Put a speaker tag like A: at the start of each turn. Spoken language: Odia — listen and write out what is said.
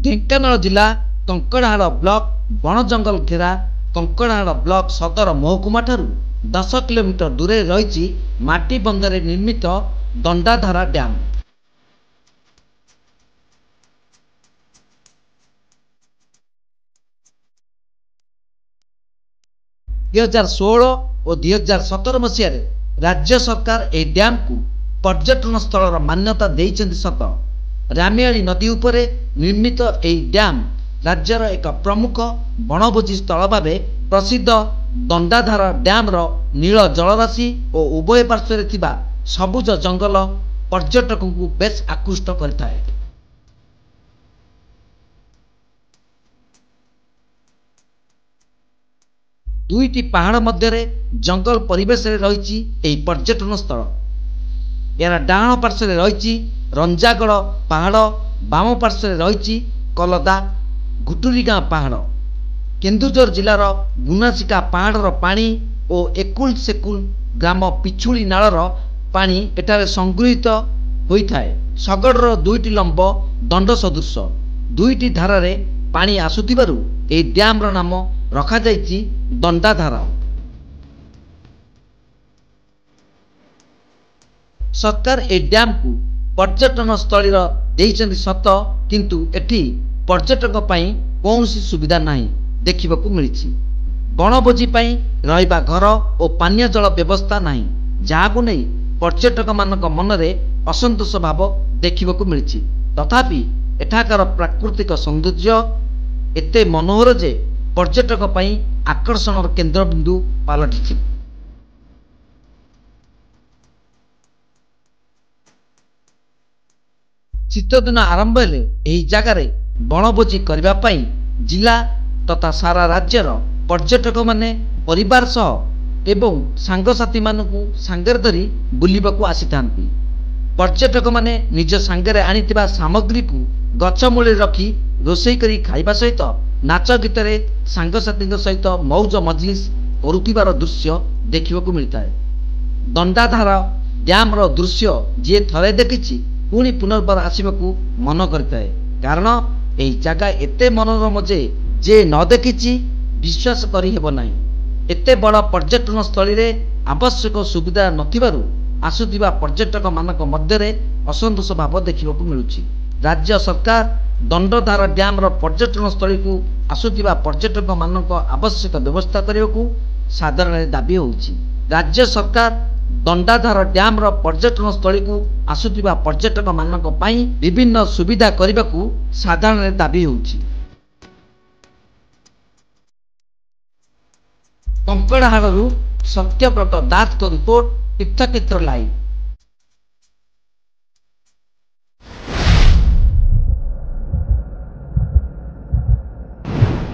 A: ଢେଙ୍କାନାଳ ଜିଲ୍ଲା କଙ୍କଡ଼ାହାଡ଼ ବ୍ଲକ ବଣ ଜଙ୍ଗଲ ଘେରା କଙ୍କଡ଼ାହାଡ଼ ବ୍ଲକ ସଦର ମହକୁମାଠାରୁ 10 କିଲୋମିଟର ଦୂରରେ ରହିଛି ମାଟି ବନ୍ଧରେ ନିର୍ମିତ ଦଣ୍ଡାଧାରା ଡ୍ୟାମ୍। 2016 ଓ 2017 ମସିହାରେ ରାଜ୍ୟ ସରକାର ଏହି ଡ୍ୟାମ୍କୁ ପର୍ଯ୍ୟଟନ ସ୍ଥଳର ମାନ୍ୟତା ଦେଇଛନ୍ତି ସତ। ରାମିଆଳି ନଦୀ ଉପରେ ନିର୍ମିତ ଏହି ଡ୍ୟାମ୍ ରାଜ୍ୟର ଏକ ପ୍ରମୁଖ ବଣଭୋଜି ସ୍ଥଳ ଭାବେ ପ୍ରସିଦ୍ଧ। ଦଣ୍ଡାଧାର ଡ୍ୟାମ୍ର ନୀଳ ଜଳରାଶି ଓ ଉଭୟ ପାର୍ଶ୍ୱରେ ଥିବା ସବୁଜ ଜଙ୍ଗଲ ପର୍ଯ୍ୟଟକଙ୍କୁ ବେଶ୍ ଆକୃଷ୍ଟ କରିଥାଏ। ଦୁଇଟି ପାହାଡ଼ ମଧ୍ୟରେ ଜଙ୍ଗଲ ପରିବେଶରେ ରହିଛି ଏହି ପର୍ଯ୍ୟଟନ ସ୍ଥଳ। ଏହାର ଡାହାଣ ପାର୍ଶ୍ୱରେ ରହିଛି ରଞ୍ଜାଗଡ଼ ପାହାଡ଼, ବାମ ପାର୍ଶ୍ୱରେ ରହିଛି କଲଦା ଘୁଟୁରିଗାଁ ପାହାଡ଼। କେନ୍ଦୁଝର ଜିଲ୍ଲାର ଗୁନାସିକା ପାହାଡ଼ର ପାଣି ଓ ଏକୁଲ ସେକୁଲ ଗ୍ରାମ ପିଛୁଳି ନାଳର ପାଣି ଏଠାରେ ସଂଗୃହୀତ ହୋଇଥାଏ। ଶଗଡ଼ର ଦୁଇଟି ଲମ୍ବ ଦଣ୍ଡ ସଦୃଶ ଦୁଇଟି ଧାରାରେ ପାଣି ଆସୁଥିବାରୁ ଏହି ଡ୍ୟାମ୍ର ନାମ ରଖାଯାଇଛି ଦଣ୍ଡାଧାର। ସରକାର ଏହି ଡ୍ୟାମ୍କୁ ପର୍ଯ୍ୟଟନ ସ୍ଥଳୀର ଦେଇଛନ୍ତି ସତ, କିନ୍ତୁ ଏଠି ପର୍ଯ୍ୟଟକ ପାଇଁ କୌଣସି ସୁବିଧା ନାହିଁ ଦେଖିବାକୁ ମିଳିଛି। ବଣଭୋଜି ପାଇଁ ରହିବା ଘର ଓ ପାନୀୟ ଜଳ ବ୍ୟବସ୍ଥା ନାହିଁ, ଯାହାକୁ ନେଇ ପର୍ଯ୍ୟଟକମାନଙ୍କ ମନରେ ଅସନ୍ତୋଷ ଭାବ ଦେଖିବାକୁ ମିଳିଛି। ତଥାପି ଏଠାକାର ପ୍ରାକୃତିକ ସୌନ୍ଦର୍ଯ୍ୟ ଏତେ ମନୋହର ଯେ ପର୍ଯ୍ୟଟକ ପାଇଁ ଆକର୍ଷଣର କେନ୍ଦ୍ରବିନ୍ଦୁ ପାଲଟିଛି। ଶୀତଦିନ ଆରମ୍ଭ ହେଲେ ଏହି ଜାଗାରେ ବଣଭୋଜି କରିବା ପାଇଁ ଜିଲ୍ଲା ତଥା ସାରା ରାଜ୍ୟର ପର୍ଯ୍ୟଟକମାନେ ପରିବାର ସହ ଏବଂ ସାଙ୍ଗସାଥୀମାନଙ୍କୁ ସାଙ୍ଗରେ ଧରି ବୁଲିବାକୁ ଆସିଥାନ୍ତି। ପର୍ଯ୍ୟଟକମାନେ ନିଜ ସାଙ୍ଗରେ ଆଣିଥିବା ସାମଗ୍ରୀକୁ ଗଛ ମୂଳରେ ରଖି ରୋଷେଇ କରି ଖାଇବା ସହିତ ନାଚ ଗୀତରେ ସାଙ୍ଗସାଥୀଙ୍କ ସହିତ ମଉଜ ମଜଲିସ କରୁଥିବାର ଦୃଶ୍ୟ ଦେଖିବାକୁ ମିଳିଥାଏ। ଦଣ୍ଡାଧାର ଡ୍ୟାମ୍ର ଦୃଶ୍ୟ ଯିଏ ଥରେ ଦେଖିଛି ପୁଣି ପୁନର୍ବାର ଆସିବାକୁ ମନ କରିଥାଏ, କାରଣ ଏହି ଜାଗା ଏତେ ମନୋରମ ଯେ ନ ଦେଖିଛି ବିଶ୍ୱାସ କରିହେବ ନାହିଁ। ଏତେ ବଡ଼ ପର୍ଯ୍ୟଟନ ସ୍ଥଳୀରେ ଆବଶ୍ୟକ ସୁବିଧା ନଥିବାରୁ ଆସୁଥିବା ପର୍ଯ୍ୟଟକମାନଙ୍କ ମଧ୍ୟରେ ଅସନ୍ତୋଷ ଭାବ ଦେଖିବାକୁ ମିଳୁଛି। ରାଜ୍ୟ ସରକାର ଦଣ୍ଡାଧାର ଡ୍ୟାମ୍ର ପର୍ଯ୍ୟଟନ ସ୍ଥଳୀକୁ ଆସୁଥିବା ପର୍ଯ୍ୟଟକମାନଙ୍କ ଆବଶ୍ୟକ ବ୍ୟବସ୍ଥା କରିବାକୁ ସାଧାରଣରେ ଦାବି ହେଉଛି। ରାଜ୍ୟ ସରକାର ଦଣ୍ଡାଧାର ଡ୍ୟାମ୍ର ପର୍ଯ୍ୟଟନ ସ୍ଥଳୀକୁ ଆସୁଥିବା ପର୍ଯ୍ୟଟକମାନଙ୍କ ପାଇଁ ବିଭିନ୍ନ ସୁବିଧା କରିବାକୁ ସାଧାରଣରେ ଦାବି ହେଉଛି। କଙ୍କଡ଼ାହାଡ଼ରୁ ସତ୍ୟବ୍ରତ ଦାସଙ୍କ ରିପୋର୍ଟ, ତୀର୍ଥକ୍ଷେତ୍ର ଲାଇଭ୍।